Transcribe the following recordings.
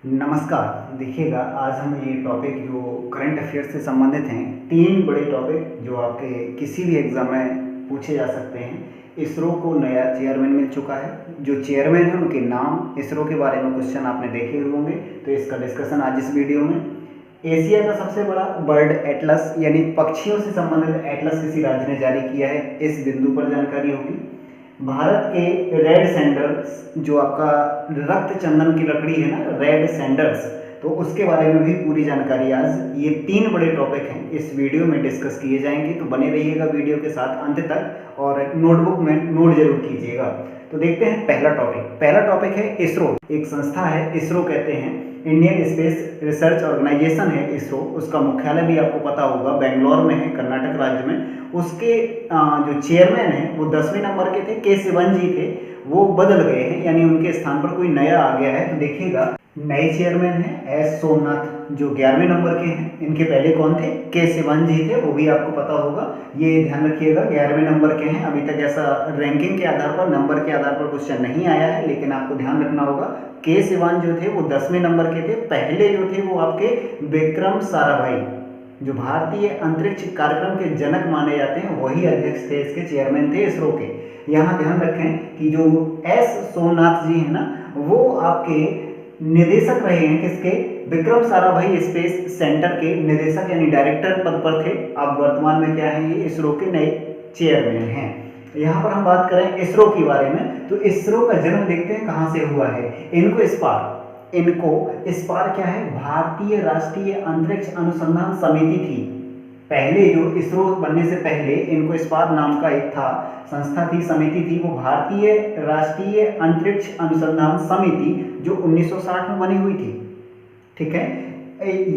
नमस्कार। देखिएगा, आज हम ये टॉपिक जो करंट अफेयर से संबंधित हैं, 3 बड़े टॉपिक जो आपके किसी भी एग्ज़ाम में पूछे जा सकते हैं। इसरो को नया चेयरमैन मिल चुका है। जो चेयरमैन हैं उनके नाम, इसरो के बारे में क्वेश्चन आपने देखे हुए होंगे, तो इसका डिस्कशन आज इस वीडियो में। एशिया का सबसे बड़ा बर्ड एटलस यानी पक्षियों से संबंधित एटलस किसी राज्य ने जारी किया है, इस बिंदु पर जानकारी होगी। भारत के रेड सैंडल्स जो आपका रक्त चंदन की लकड़ी है ना, रेड सैंडल्स, तो उसके बारे में भी पूरी जानकारी आज ये 3 बड़े टॉपिक हैं इस वीडियो में डिस्कस किए जाएंगे। तो बने रहिएगा वीडियो के साथ अंत तक और नोटबुक में नोट जरूर कीजिएगा। तो देखते हैं पहला टॉपिक है इसरो। एक संस्था है, इसरो कहते हैं, इंडियन स्पेस रिसर्च ऑर्गेनाइजेशन है इसरो। उसका मुख्यालय भी आपको पता होगा बेंगलोर में है, कर्नाटक राज्य में। उसके जो चेयरमैन हैं वो 10वें नंबर के थे, के सिवन जी थे, वो बदल गए हैं, यानी उनके स्थान पर कोई नया आ गया है। तो देखिएगा, नए चेयरमैन हैं एस सोमनाथ जो 11वें नंबर के हैं। इनके पहले कौन थे? के सिवन जी थे, वो भी आपको पता होगा। ये ध्यान रखिएगा, 11वें नंबर के हैं। अभी तक ऐसा रैंकिंग के आधार पर, नंबर के आधार पर क्वेश्चन नहीं आया है, लेकिन आपको ध्यान रखना होगा के सिवन जो थे वो 10वें नंबर के थे। पहले जो थे वो आपके विक्रम साराभाई, जो भारतीय अंतरिक्ष कार्यक्रम के जनक माने जाते हैं, वही अध्यक्ष थे, इसके चेयरमैन थे इसरो के। यहाँ ध्यान रखें कि जो एस सोमनाथ जी हैं ना, वो आपके निदेशक रहे हैं, किसके? विक्रम साराभाई स्पेस सेंटर के निदेशक यानी डायरेक्टर पद पर थे। अब वर्तमान में क्या है, ये इसरो के नए चेयरमैन हैं। यहाँ पर हम बात करें इसरो के बारे में, तो इसरो का जन्म देखते हैं कहाँ से हुआ है। इनको स्पार क्या है? भारतीय राष्ट्रीय अंतरिक्ष अनुसंधान समिति थी। पहले जो इसरो बनने से पहले इनको स्पार नाम का एक था, संस्था थी, समिति थी, वो भारतीय राष्ट्रीय अंतरिक्ष अनुसंधान समिति जो 1960 में बनी हुई थी। ठीक है,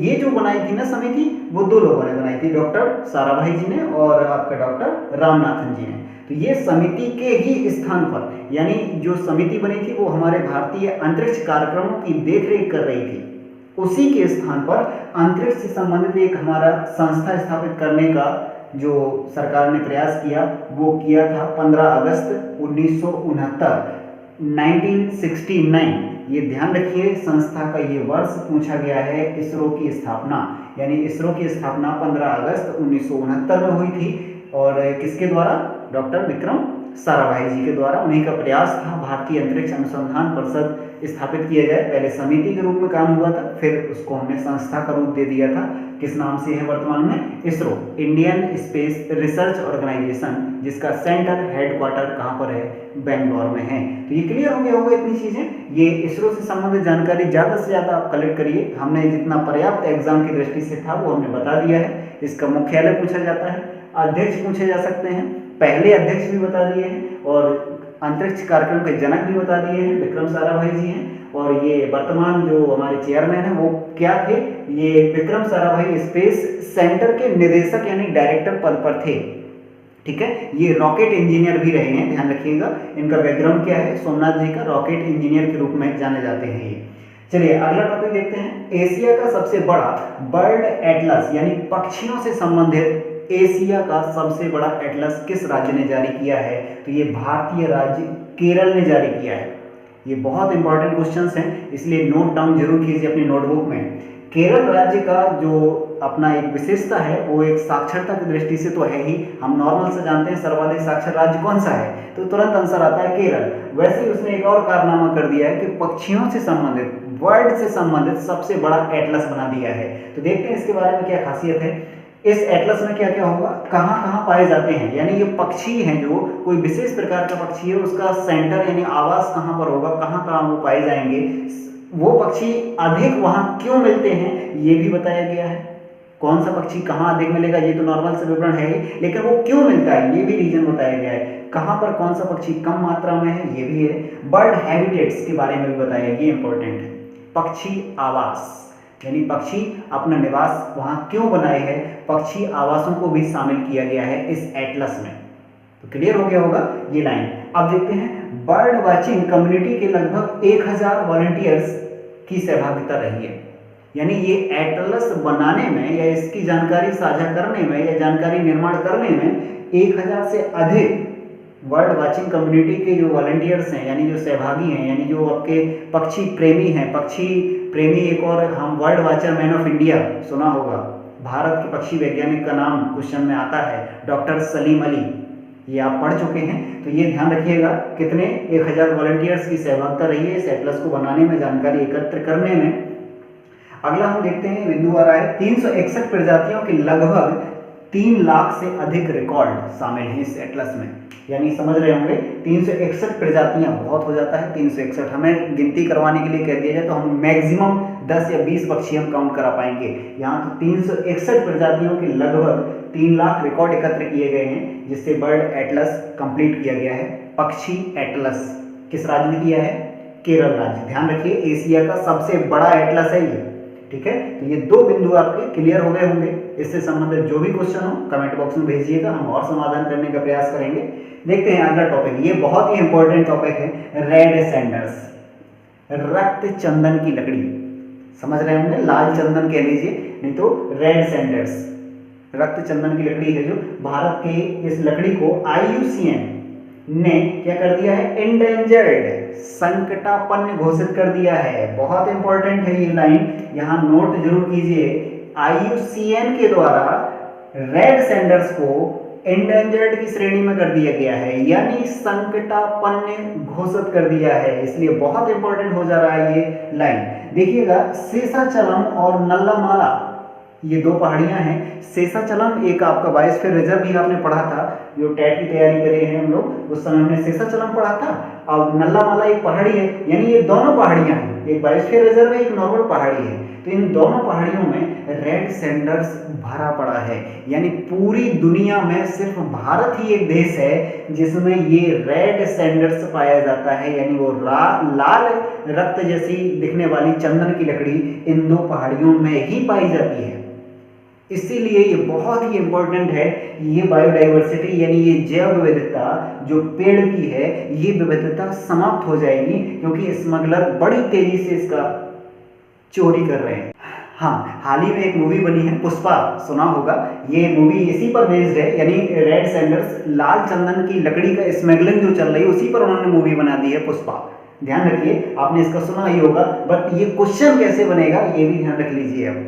ये जो बनाई थी ना समिति, वो 2 लोगों ने बनाई थी, डॉक्टर साराभाई जी ने और आपका डॉक्टर रामनाथन जी ने। तो ये समिति के ही स्थान पर, यानी जो समिति बनी थी वो हमारे भारतीय अंतरिक्ष कार्यक्रमों की देखरेख कर रही थी, उसी के स्थान पर अंतरिक्ष से संबंधित एक हमारा संस्था स्थापित करने का जो सरकार ने प्रयास किया, वो किया था 15 अगस्त 1969, 1969। ये ध्यान रखिए, संस्था का ये वर्ष पूछा गया है। इसरो की स्थापना, यानी इसरो की स्थापना 15 अगस्त 1969 में हुई थी, और किसके द्वारा? डॉक्टर विक्रम साराभाई जी के द्वारा। उन्हीं का प्रयास था भारतीय अंतरिक्ष अनुसंधान परिषद स्थापित किया जाए। पहले समिति के रूप में काम हुआ था, फिर उसको हमने संस्था का रूप दे दिया था। किस नाम से है वर्तमान में? ISRO, Indian space research organisation, जिसका सेंटर हेडक्वार्टर कहाँ पर है? बेंगलोर में है। तो ये क्लियर हो गया होगा इतनी चीजें। ये इसरो से संबंधित जानकारी ज्यादा से ज्यादा आप कलेक्ट करिए। हमने जितना पर्याप्त एग्जाम की दृष्टि से था वो हमने बता दिया है। इसका मुख्यालय पूछा जाता है, अध्यक्ष पूछे जा सकते हैं, पहले अध्यक्ष भी बता दिए हैं, और अंतरिक्ष कार्यक्रम के जनक भी बता दिए हैं, विक्रम साराभाई जी हैं। और ये वर्तमान जो हमारे चेयरमैन हैं वो क्या थे? ये विक्रम साराभाई स्पेस सेंटर के निदेशक यानी डायरेक्टर पद पर थे। ठीक है, ये रॉकेट इंजीनियर भी रहे हैं, ध्यान रखिएगा। इनका बैकग्राउंड क्या है? सोमनाथ जी का रॉकेट इंजीनियर के रूप में जाने जाते हैं ये। चलिए अगला टॉपिक देखते हैं। एशिया का सबसे बड़ा बर्ड एटलस यानी पक्षियों से संबंधित एशिया का सबसे बड़ा एटलस किस राज्य ने जारी किया है? तो ये भारतीय राज्य केरल ने जारी किया है। ये बहुत इंपॉर्टेंट क्वेश्चंस हैं, इसलिए नोट डाउन जरूर कीजिए अपनी नोटबुक में। केरल राज्य का जो अपना एक विशेषता है, वो एक साक्षरता की दृष्टि से तो है ही। हम नॉर्मल से जानते हैं सर्वाधिक साक्षर राज्य कौन सा है, तो तुरंत आंसर आता है केरल। वैसे ही उसने एक और कारनामा कर दिया है कि पक्षियों से संबंधित, बर्ड से संबंधित सबसे बड़ा एटलस बना दिया है। तो देखते हैं इसके बारे में क्या खासियत है। इस एटलस में क्या क्या होगा, कहाँ कहाँ पाए जाते हैं, यानी ये पक्षी हैं, जो कोई विशेष प्रकार का पक्षी है, उसका सेंटर यानी आवास कहाँ पर होगा, कहाँ कहाँ वो पाए जाएंगे, वो पक्षी अधिक वहाँ क्यों मिलते हैं, ये भी बताया गया है। कौन सा पक्षी कहाँ अधिक मिलेगा ये तो नॉर्मल से विवरण है ही, लेकिन वो क्यों मिलता है ये भी रीजन बताया गया है। कहाँ पर कौन सा पक्षी कम मात्रा में है ये भी है। बर्ड हैबिटेट्स के बारे में भी बताया, ये इंपॉर्टेंट है। पक्षी आवास यानी पक्षी अपना निवास वहां क्यों बनाए हैं, पक्षी आवासों को भी शामिल किया गया है इस एटलस में। तो क्लियर हो गया होगा ये लाइन। अब देखते हैं, बर्ड वाचिंग कम्युनिटी के लगभग 1000 वॉलंटियर्स की सहभागिता रही है। यानी ये एटलस बनाने में या इसकी जानकारी साझा करने में या जानकारी निर्माण करने में 1000 से अधिक वर्ल्ड वाचिंग कम्युनिटी के जो वॉलंटियर्स हैं, यानी जो सहभागी हैं, यानी जो आपके पक्षी प्रेमी हैं, पक्षी प्रेमी एक और हम world watcher man of India सुना होगा, भारत के पक्षी वैज्ञानिक का नाम क्वेश्चन में आता है डॉक्टर सलीम अली, ये आप पढ़ चुके हैं। तो ये ध्यान रखिएगा कितने 1000 वॉलंटियर्स की सहभागिता रही है इस एटलस को बनाने में, जानकारी एकत्र करने में। अगला हम देखते हैं बिंदु आ रहा है 361 प्रजातियों के लगभग 3 लाख से अधिक रिकॉर्ड शामिल हैं इस एटलस में, यानी समझ रहे होंगे 361 प्रजातियां बहुत हो जाता है। 361 हमें गिनती करवाने के लिए कह दिया जाए तो हम मैक्सिमम 10 या 20 पक्षी हम काउंट करा पाएंगे। यहाँ तो 361 प्रजातियों के लगभग 3 लाख रिकॉर्ड एकत्र किए गए हैं, जिससे बर्ड एटलस कंप्लीट किया गया है। पक्षी एटलस किस राज्य ने किया है? केरल राज्य। ध्यान रखिए एशिया का सबसे बड़ा एटलस है ये, ठीक है। तो ये 2 बिंदु आपके क्लियर हो गए होंगे। इससे संबंधित जो भी क्वेश्चन हो कमेंट बॉक्स में भेजिएगा, हम और समाधान करने का प्रयास करेंगे। देखते हैं अगला टॉपिक, ये बहुत ही इंपॉर्टेंट टॉपिक है, रेड सैंडर्स, रक्त चंदन की लकड़ी। समझ रहे होंगे, लाल चंदन कह लीजिए, नहीं तो रेड सैंडर्स, रक्त चंदन की लकड़ी है जो भारत के इस लकड़ी को IUCN ने क्या कर दिया है? एंडेंजर्ड, संकटापन्न घोषित कर दिया है। बहुत इंपॉर्टेंट है ये लाइन, यहां नोट जरूर कीजिए। IUCN के द्वारा रेड सैंडर्स को एंडेंजर्ड की श्रेणी में कर दिया गया है, यानी संकटापन्न घोषित कर दिया है, इसलिए बहुत इंपॉर्टेंट हो जा रहा है ये लाइन। देखिएगा शेषाचलम और नल्लामाला ये 2 पहाड़ियां हैं। शेषाचलम एक आपका बायोस्फीयर रिजर्व भी आपने पढ़ा था, जो टेट की तैयारी करे हैं हम लोग, उस समय हमने शेषाचलम पढ़ा था। और नल्लामाला एक पहाड़ी है, यानी ये दोनों पहाड़ियां हैं, एक बायोस्फीयर रिजर्व है, एक नॉर्मल पहाड़ी है। तो इन दोनों पहाड़ियों में रेड सैंडर्स भरा पड़ा है, यानी पूरी दुनिया में सिर्फ भारत ही एक देश है जिसमें ये रेड सैंडर्स पाया जाता है, यानी वो लाल रक्त जैसी दिखने वाली चंदन की लकड़ी इन 2 पहाड़ियों में ही पाई जाती है। इसीलिए ये बहुत ही इंपॉर्टेंट है। ये बायोडाइवर्सिटी यानी ये जैव विविधता जो पेड़ की है, ये विविधता समाप्त हो जाएगी क्योंकि स्मगलर बड़ी तेजी से इसका चोरी कर रहे हैं। हाँ, हाल ही में एक मूवी बनी है पुष्पा, सुना होगा, ये मूवी इसी पर बेस्ड है, यानी रेड सैंडर्स लाल चंदन की लकड़ी का स्मगलिंग जो चल रही है उसी पर उन्होंने मूवी बना दी है पुष्पा। ध्यान रखिए, आपने इसका सुना ही होगा, बट ये क्वेश्चन कैसे बनेगा ये भी ध्यान रख लीजिए। अब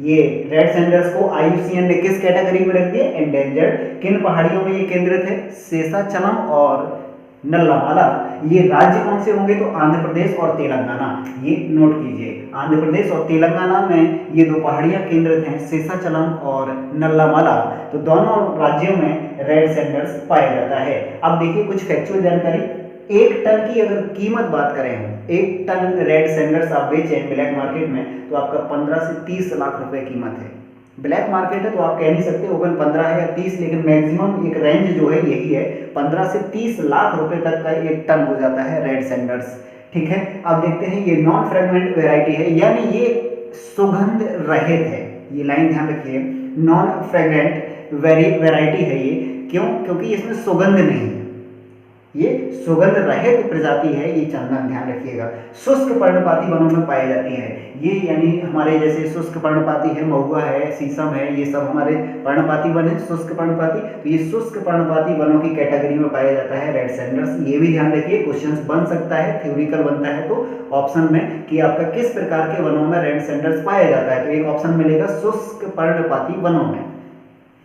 ये रेड सैंडर्स को IUCN ने किस कैटेगरी में रख दिया? एंडेंजर्ड। किन पहाड़ियों में ये केंद्रित है? शेषाचलम और नल्लामाला। ये राज्य कौन से होंगे? तो आंध्र प्रदेश और तेलंगाना, ये नोट कीजिए। आंध्र प्रदेश और तेलंगाना में ये 2 पहाड़ियां केंद्रित हैं, शेषाचलम और नल्लामाला। तो दोनों राज्यों में रेड सैंडर्स पाया जाता है। अब देखिए कुछ फैक्चुअल जानकारी। 1 टन की अगर कीमत बात करें, 1 टन रेड सैंडर्स आप बेचें ब्लैक मार्केट में तो आपका 15 से 30 लाख रुपए कीमत है। ब्लैक मार्केट है तो आप कह नहीं सकते ओपन 15 है या 30, लेकिन मैक्सिमम एक रेंज जो है यही है, 15 से 30 लाख रुपए तक का 1 टन हो जाता है रेड सैंडर्स। ठीक है, अब देखते हैं ये नॉन फ्रेगमेंट वेराइटी है, यानी ये सुगंध रहित है। ये लाइन ध्यान रखिए, नॉन फ्रेगनेंट वेराइटी है ये। क्यों? क्योंकि इसमें सुगंध नहीं है, ये सुगंध रहित प्रजाति है ये चंदन, ध्यान रखिएगा। शुष्क पर्णपाती वनों में पाई जाती है ये, यानी हमारे जैसे शुष्क पर्णपाती है, महुआ है, शीशम है, ये सब हमारे पर्णपाती वन है, शुष्क पर्णपाती। तो ये शुष्क पर्णपाती वनों की कैटेगरी में पाया जाता है रेड सैंडर्स। ये भी ध्यान रखिए, क्वेश्चन बन सकता है, थ्योरिकल बनता है तो ऑप्शन में कि आपका किस प्रकार के वनों में रेड सैंडर्स पाया जाता है, तो एक ऑप्शन मिलेगा शुष्क पर्णपाती वनों में।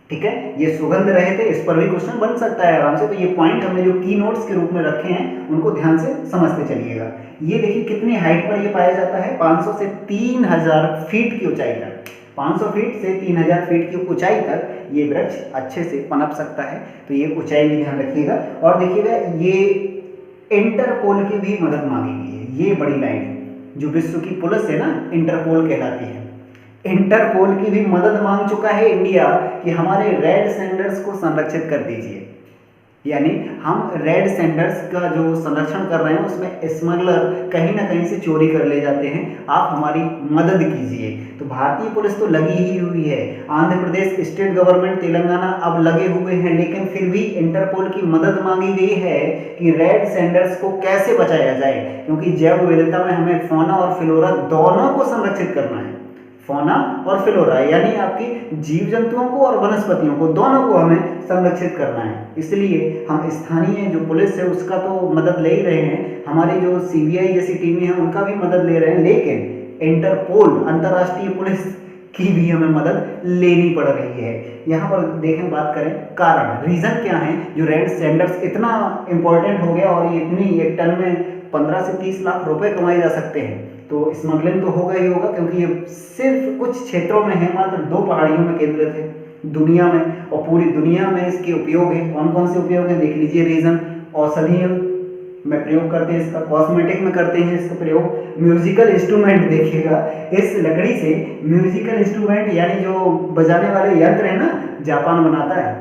ठीक है, ये सुगंध रहित है, इस पर भी क्वेश्चन बन सकता है आराम से। तो ये पॉइंट हमने जो की नोट्स के रूप में रखे हैं उनको ध्यान से समझते चलिएगा। ये देखिए कितनी हाइट पर ये पाया जाता है, 500 से 3000 फीट की ऊंचाई तक। 500 फीट से 3000 फीट की ऊंचाई तक ये वृक्ष अच्छे से पनप सकता है, तो ये ऊंचाई भी ध्यान रखिएगा। और देखिएगा ये इंटरपोल की भी मदद मांगी गई है, ये बड़ी लाइन जो विश्व की पुलिस है ना, इंटरपोल कहलाती है, इंटरपोल की भी मदद मांग चुका है इंडिया कि हमारे रेड सैंडर्स को संरक्षित कर दीजिए। यानी हम रेड सैंडर्स का जो संरक्षण कर रहे हैं उसमें स्मगलर कहीं ना कहीं से चोरी कर ले जाते हैं, आप हमारी मदद कीजिए। तो भारतीय पुलिस तो लगी ही हुई है, आंध्र प्रदेश स्टेट गवर्नमेंट, तेलंगाना अब लगे हुए हैं, लेकिन फिर भी इंटरपोल की मदद मांगी गई है कि रेड सैंडर्स को कैसे बचाया जाए, क्योंकि जैव विविधता में हमें फौना और फ्लोरा दोनों को संरक्षित करना है। फौना और फ्लोरा, यानी आपकी जीव जंतुओं को और वनस्पतियों को, दोनों को हमें संरक्षित करना है। इसलिए हम स्थानीय जो पुलिस है उसका तो मदद ले ही रहे हैं, हमारी जो CBI जैसी टीमें हैं उनका भी मदद ले रहे हैं, लेकिन इंटरपोल अंतर्राष्ट्रीय पुलिस की भी हमें मदद लेनी पड़ रही है। यहाँ पर देखें, बात करें कारण, रीज़न क्या है जो रेड सैंडर्स इतना इम्पोर्टेंट हो गया और ये इतनी एक टन में 15 से 30 लाख रुपए कमाए जा सकते हैं। तो स्मगलिंग तो होगा ही होगा, क्योंकि ये सिर्फ कुछ क्षेत्रों में है, मात्र 2 पहाड़ियों में केंद्रित है दुनिया में, और पूरी दुनिया में इसके उपयोग है। कौन कौन से उपयोग है देख लीजिए। रीजन, औषधीय में प्रयोग करते हैं इसका, कॉस्मेटिक में करते हैं इसका प्रयोग, म्यूजिकल इंस्ट्रूमेंट, देखिएगा इस लकड़ी से म्यूजिकल इंस्ट्रूमेंट यानी जो बजाने वाले यंत्र है ना, जापान बनाता है।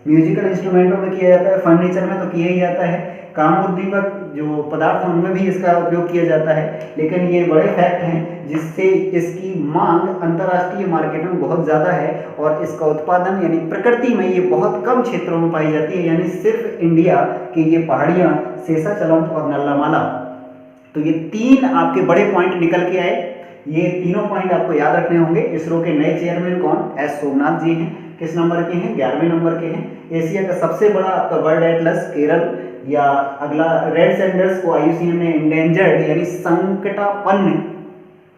म्यूजिकल इंस्ट्रूमेंटों में किया जाता है, फर्नीचर में तो किया ही जाता है, काम उद्दीपक जो पदार्थ हैं उनमें भी इसका उपयोग किया जाता है। लेकिन ये बड़े फैक्ट हैं जिससे इसकी मांग अंतर्राष्ट्रीय मार्केट में बहुत ज़्यादा है, और इसका उत्पादन यानी प्रकृति में ये बहुत कम क्षेत्रों में पाई जाती है, यानी सिर्फ इंडिया की ये पहाड़ियाँ शेषाचलम और नल्लामाला। तो ये 3 आपके बड़े पॉइंट निकल के आए। ये तीनों पॉइंट आपको याद रखने होंगे। इसरो के नए चेयरमैन कौन, एस सोमनाथ जी हैं। किस नंबर के हैं, 11वें नंबर के हैं। एशिया का सबसे बड़ा आपका बर्ड एटलस केरल, या अगला रेड सैंडर्स को IUCN ने इंडेंजर्ड यानी संकटापन्न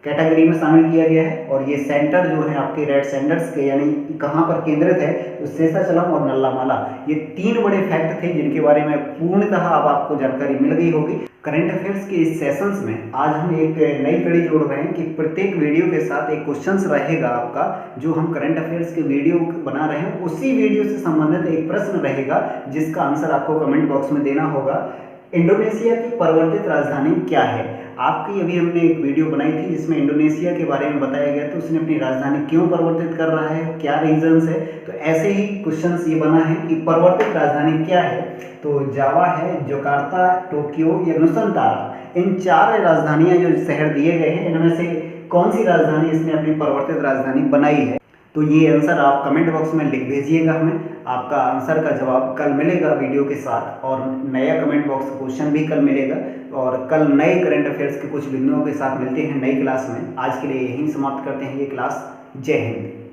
कैटेगरी में शामिल किया गया है। और ये सेंटर जो है आपके रेड सैंडर्स के यानी कहाँ पर केंद्रित है, तो शेषाचलम और नल्लामाला। ये 3 बड़े फैक्ट थे जिनके बारे में पूर्णतः अब आपको जानकारी मिल गई होगी। करंट अफेयर्स के इस सेशंस में आज हम एक नई कड़ी जोड़ रहे हैं कि प्रत्येक वीडियो के साथ एक क्वेश्चंस रहेगा आपका, जो हम करंट अफेयर्स के वीडियो बना रहे हैं उसी वीडियो से संबंधित एक प्रश्न रहेगा जिसका आंसर आपको कमेंट बॉक्स में देना होगा। इंडोनेशिया की परिवर्तित राजधानी क्या है? आपकी अभी हमने एक वीडियो बनाई थी जिसमें इंडोनेशिया के बारे में बताया गया था, उसने अपनी राजधानी क्यों परिवर्तित कर रहा है, क्या रीजंस है। तो ऐसे ही क्वेश्चंस ये बना है कि परिवर्तित राजधानी क्या है, तो जावा है, जकार्ता, टोक्यो या नुसंतारा। इन 4 राजधानियां जो शहर दिए गए हैं इनमें से कौन सी राजधानी इसने अपनी परिवर्तित राजधानी बनाई है। तो ये आंसर आप कमेंट बॉक्स में लिख भेजिएगा हमें। आपका आंसर का जवाब कल मिलेगा वीडियो के साथ, और नया कमेंट बॉक्स क्वेश्चन भी कल मिलेगा। और कल नए करंट अफेयर्स के कुछ बिंदुओं के साथ मिलते हैं नई क्लास में। आज के लिए यहीं समाप्त करते हैं ये क्लास। जय हिंद।